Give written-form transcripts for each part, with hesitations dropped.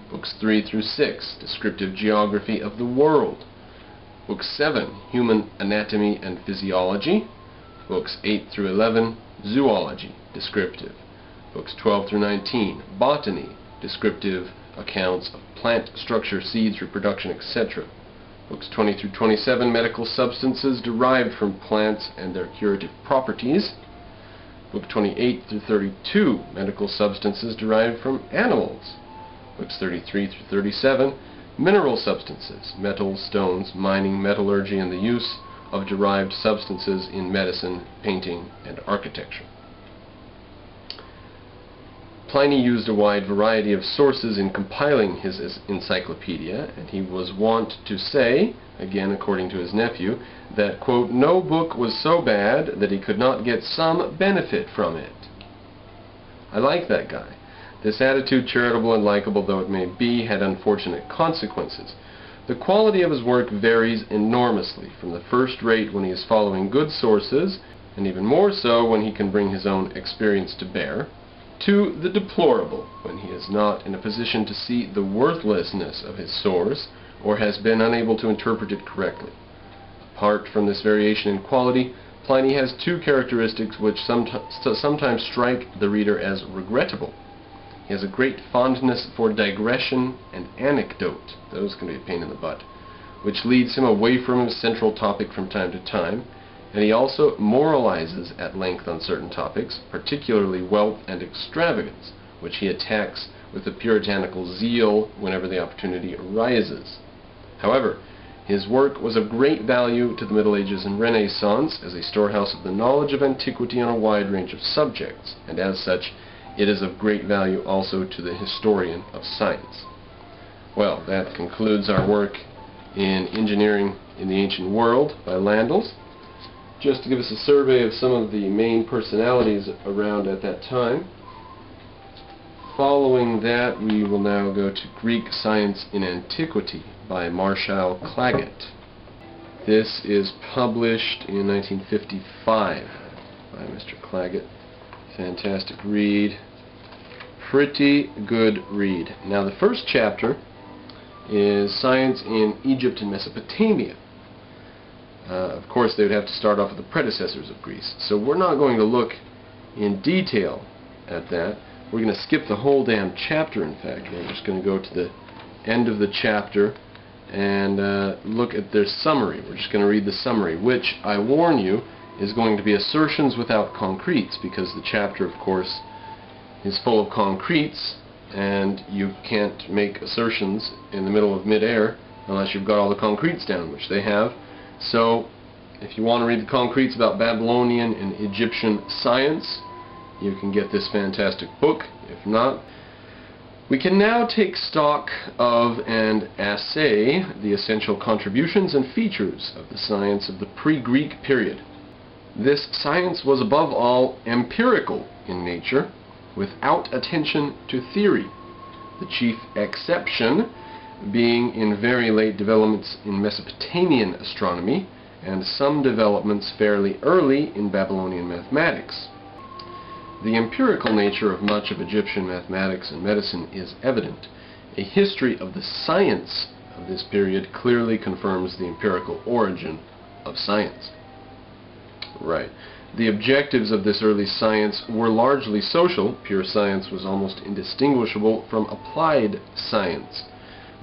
Books 3 through 6, Descriptive Geography of the World. Book 7, Human Anatomy and Physiology. Books 8 through 11, Zoology, descriptive. Books 12 through 19, Botany, descriptive accounts of plant structure, seeds, reproduction, etc. Books 20 through 27, Medical Substances derived from plants and their curative properties. Book 28 through 32, Medical Substances derived from animals. Books 33 through 37, Mineral Substances, metals, stones, mining, metallurgy, and the use of derived substances in medicine, painting, and architecture. Pliny used a wide variety of sources in compiling his encyclopedia, and he was wont to say, again according to his nephew, that, quote, no book was so bad that he could not get some benefit from it. I like that guy. This attitude, charitable and likable though it may be, had unfortunate consequences. The quality of his work varies enormously, from the first rate when he is following good sources, and even more so when he can bring his own experience to bear, to the deplorable when he is not in a position to see the worthlessness of his source or has been unable to interpret it correctly. Apart from this variation in quality, Pliny has two characteristics which sometimes strike the reader as regrettable. He has a great fondness for digression and anecdote, those can be a pain in the butt, which leads him away from his central topic from time to time, and he also moralizes at length on certain topics, particularly wealth and extravagance, which he attacks with a puritanical zeal whenever the opportunity arises. However, his work was of great value to the Middle Ages and Renaissance as a storehouse of the knowledge of antiquity on a wide range of subjects, and as such, it is of great value also to the historian of science. Well, that concludes our work in Engineering in the Ancient World by Landals. Just to give us a survey of some of the main personalities around at that time. Following that, we will now go to Greek Science in Antiquity by Marshall Claggett. This is published in 1955 by Mr. Claggett. Fantastic read. Pretty good read. Now the first chapter is Science in Egypt and Mesopotamia. Of course they would have to start off with the predecessors of Greece. So we're not going to look in detail at that. We're going to skip the whole damn chapter, in fact. We're just going to go to the end of the chapter and look at their summary. We're just going to read the summary, which, I warn you, is going to be assertions without concretes, because the chapter, of course, is full of concretes, and you can't make assertions in the middle of mid-air unless you've got all the concretes down, which they have. So, if you want to read the concretes about Babylonian and Egyptian science, you can get this fantastic book. If not, we can now take stock of and assay the essential contributions and features of the science of the pre-Greek period. This science was above all empirical in nature, without attention to theory, the chief exception being in very late developments in Mesopotamian astronomy and some developments fairly early in Babylonian mathematics. The empirical nature of much of Egyptian mathematics and medicine is evident. A history of the science of this period clearly confirms the empirical origin of science. Right. The objectives of this early science were largely social. Pure science was almost indistinguishable from applied science.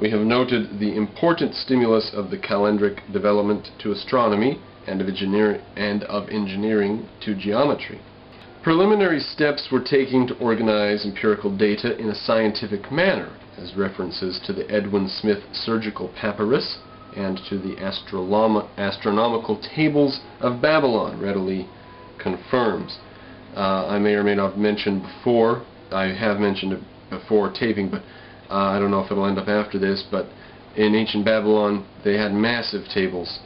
We have noted the important stimulus of the calendric development to astronomy and of engineering to geometry. Preliminary steps were taken to organize empirical data in a scientific manner, as references to the Edwin Smith surgical papyrus and to the astronomical tables of Babylon readily confirms. I may or may not have mentioned before, I have mentioned it before taping, but I don't know if it'll end up after this, but in ancient Babylon they had massive tables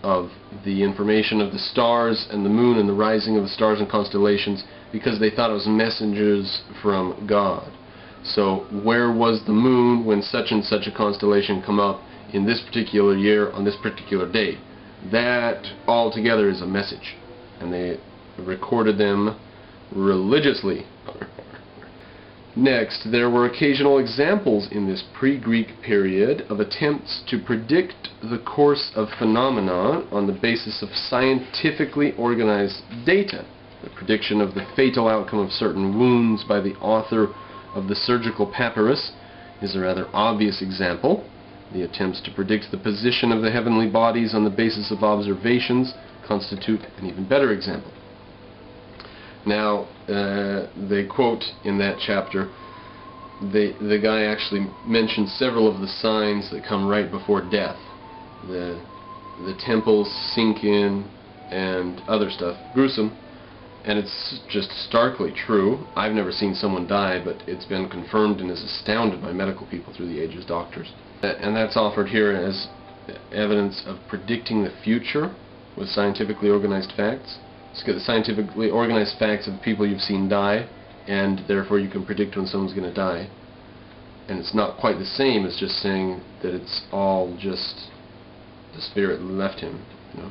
of the information of the stars and the moon and the rising of the stars and constellations, because they thought it was messengers from God. So where was the moon when such and such a constellation come up in this particular year on this particular day? That altogether is a message, and they recorded them religiously. Next, there were occasional examples in this pre-Greek period of attempts to predict the course of phenomena on the basis of scientifically organized data. The prediction of the fatal outcome of certain wounds by the author of the surgical papyrus is a rather obvious example. The attempts to predict the position of the heavenly bodies on the basis of observations constitute an even better example. Now, they quote in that chapter, the guy actually mentions several of the signs that come right before death. The temples sink in and other stuff. Gruesome. And it's just starkly true. I've never seen someone die, but it's been confirmed and is astounded by medical people through the ages, doctors. And that's offered here as evidence of predicting the future with scientifically organized facts. Let's get the scientifically organized facts of people you've seen die, and therefore you can predict when someone's going to die. And it's not quite the same as just saying that it's all just the spirit left him, you know.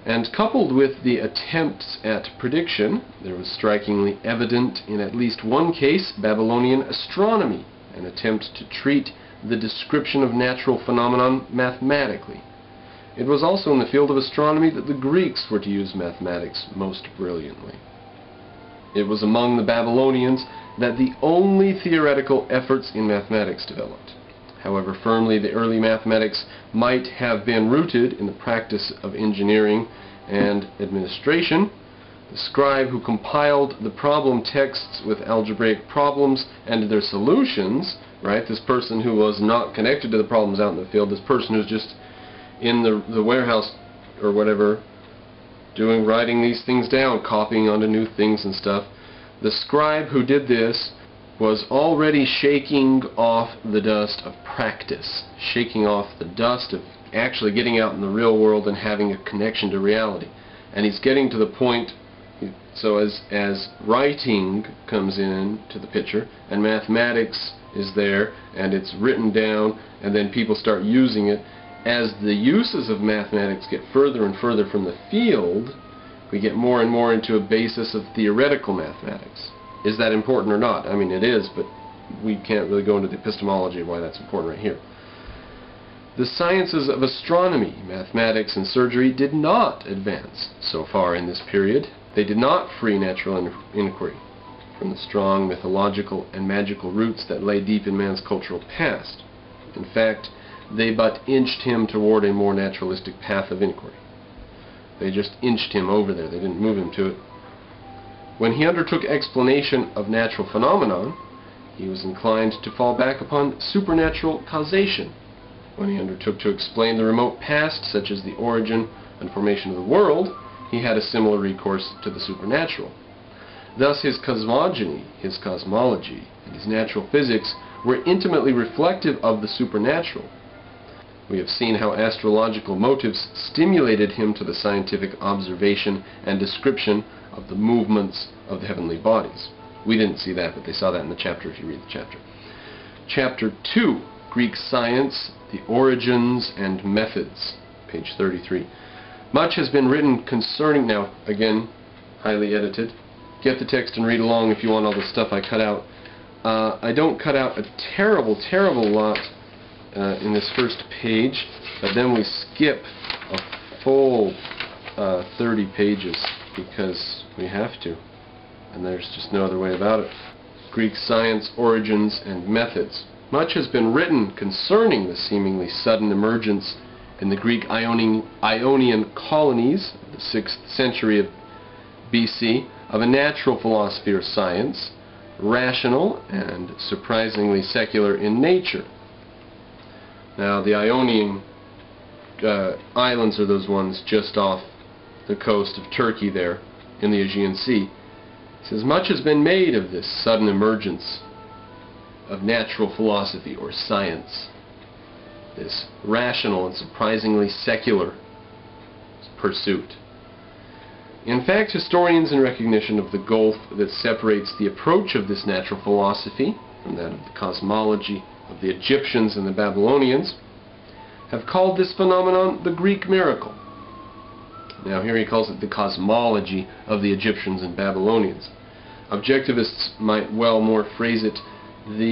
And coupled with the attempts at prediction, there was strikingly evident in at least one case Babylonian astronomy, an attempt to treat the description of natural phenomenon mathematically. It was also in the field of astronomy that the Greeks were to use mathematics most brilliantly. It was among the Babylonians that the only theoretical efforts in mathematics developed. However firmly the early mathematics might have been rooted in the practice of engineering and administration, the scribe who compiled the problem texts with algebraic problems and their solutions, right, this person who was not connected to the problems out in the field, this person who's just in the warehouse or whatever, writing these things down, copying onto new things and stuff. The scribe who did this was already shaking off the dust of practice, shaking off the dust of actually getting out in the real world and having a connection to reality. And he's getting to the point, so as writing comes in to the picture, and mathematics is there, and it's written down, and then people start using it, as the uses of mathematics get further and further from the field, we get more and more into a basis of theoretical mathematics. Is that important or not? I mean, it is, but we can't really go into the epistemology of why that's important right here. The sciences of astronomy, mathematics, and surgery did not advance so far in this period. They did not free natural inquiry from the strong mythological and magical roots that lay deep in man's cultural past. In fact, they but inched him toward a more naturalistic path of inquiry. They just inched him over there. They didn't move him to it. When he undertook explanation of natural phenomenon, he was inclined to fall back upon supernatural causation. When he undertook to explain the remote past, such as the origin and formation of the world, he had a similar recourse to the supernatural. Thus his cosmogony, and his natural physics were intimately reflective of the supernatural. We have seen how astrological motives stimulated him to the scientific observation and description of the movements of the heavenly bodies. We didn't see that, but they saw that in the chapter if you read the chapter. Chapter 2, Greek Science, the Origins and Methods, page 33. Much has been written concerning, now again, highly edited. Get the text and read along if you want all the stuff I cut out. I don't cut out a terrible lot in this first page, but then we skip a full 30 pages because we have to, and there's just no other way about it. Greek Science, Origins, and Methods. Much has been written concerning the seemingly sudden emergence in the Greek Ionian colonies of the 6th century of BC of a natural philosophy or science, rational and surprisingly secular in nature. Now, the Ionian islands are those ones just off the coast of Turkey there in the Aegean Sea. It says, much has been made of this sudden emergence of natural philosophy or science, this rational and surprisingly secular pursuit. In fact, historians, in recognition of the gulf that separates the approach of this natural philosophy from that of the cosmology of the Egyptians and the Babylonians, have called this phenomenon the Greek miracle. Now here he calls it the cosmology of the Egyptians and Babylonians. Objectivists might well more phrase it, the